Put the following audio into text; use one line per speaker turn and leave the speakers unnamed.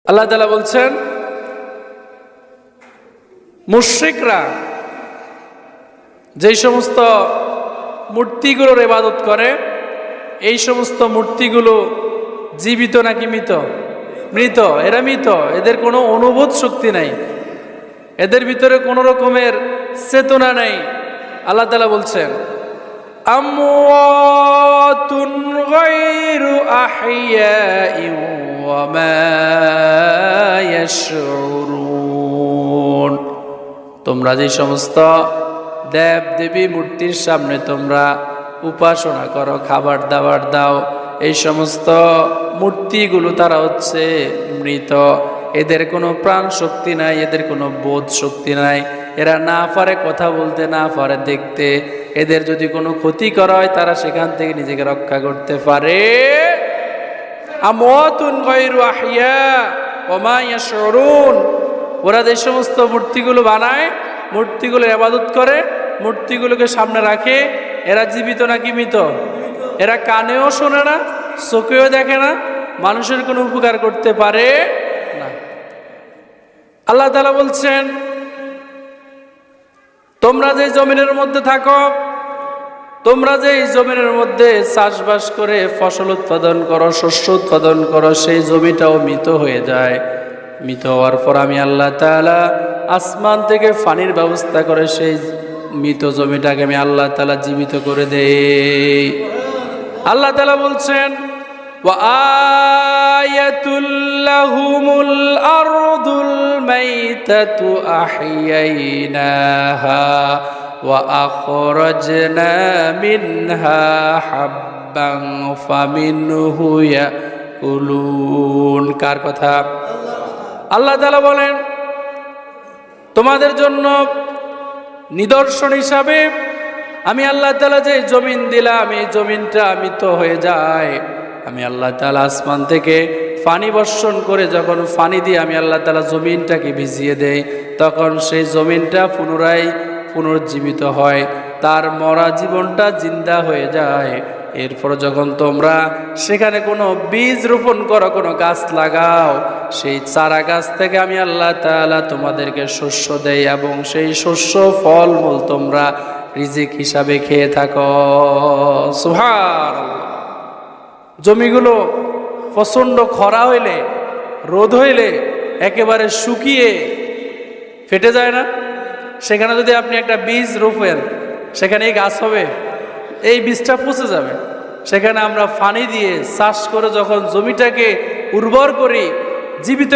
আল্লাহ তাআলা বলছেন, মুশরিকরা যেই সমস্ত মূর্তিগুলোর ইবাদত করে, এই সমস্ত মূর্তিগুলো জীবিত নাকি মৃত? মৃত। এরা মৃত, এদের কোনো অনুভূত শক্তি নাই, এদের ভিতরে কোনো রকমের চেতনা নেই। আল্লাহ তাআলা বলছেন, আমওয়াতুন গায়রু আহইয়াইন ওয়া মা ইয়াশউরুন। তোমরা যে সমস্ত দেব দেবী মূর্তির সামনে তোমরা উপাসনা করো, খাবার দাবার দাও, এই সমস্ত মূর্তিগুলো তারা হচ্ছে মৃত। এদের কোনো প্রাণ শক্তি নাই, এদের কোনো বোধ শক্তি নাই, এরা না পারে কথা বলতে, না পারে দেখতে। এদের যদি কোনো ক্ষতি করা হয় তারা সেখান থেকে নিজেকে রক্ষা করতে পারে। আমওয়াতুন গায়রু আহইয়া ওয়া মা ইয়াশউরুন। ওরা যে সমস্ত মূর্তিগুলো বানায়, মূর্তিগুলোর ইবাদত করে, মূর্তিগুলোকে সামনে রাখে, এরা জীবিত নাকি মৃত? এরা কানেও শোনে না, চোখেও দেখে না, মানুষের কোনো উপকার করতে পারে না। আল্লাহ তাআলা বলছেন, তোমরা যে জমিনের মধ্যে থাকো, তোমরা যে জমিনের মধ্যে চাষবাস করে ফসল উৎপাদন করো, শস্য উৎপাদন করো, সেই জমিটাও মৃত হয়ে যায়। মৃত হওয়ার পর আমি আল্লাহ তাআলা আসমান থেকে পানির ব্যবস্থা করে সেই মৃত জমিটাকে আমি আল্লাহ তাআলা জীবিত করে দেই। আল্লাহ তাআলা বলছেন, ওয়া আয়াতুল লাহুমুল আরদুল মাইতাতু আহইয়াইনাহা ওয়া আখরাজনা মিনহা হাব্বান ফামিনহু ইয়াকুলুন। কার কথা? আল্লাহ তাআলা বলেন, তোমাদের জন্য নিদর্শন হিসাবে আমি আল্লাহ তাআলা যে জমিন দিলাম, এই জমিনটা মৃত হয়ে যায়। আমি আল্লাহ তাআলা আসমান থেকে পানি বর্ষণ করে যখন পানি দিয়ে আমি আল্লাহ তাআলা জমিনটাকে ভিজিয়ে দেই, তখন সেই জমিনটা পুনরায় পুনর্জীবিত হয়, তার মরা জীবনটা জিন্দা হয়ে যায়। এরপর যখন তোমরা সেখানে কোনো বীজ রোপণ করো, কোনো গাছ লাগাও, সেই চারা গাছ থেকে আমি আল্লাহ তাআলা তোমাদেরকে শস্য দেই এবং সেই শস্য ফলমূল তোমরা রিজিক হিসাবে খেয়ে থাকো। সুবহানাল্লাহ। জমিগুলো প্রচণ্ড খরা হইলে, রোদ হইলে একেবারে শুকিয়ে ফেটে যায় না? সেখানে যদি আপনি একটা বীজ রোপেন, সেখানে এই গাছ হবে? এই বীজটা পচে যাবে। সেখানে আমরা পানি দিয়ে চাষ করে যখন জমিটাকে উর্বর করি, জীবিত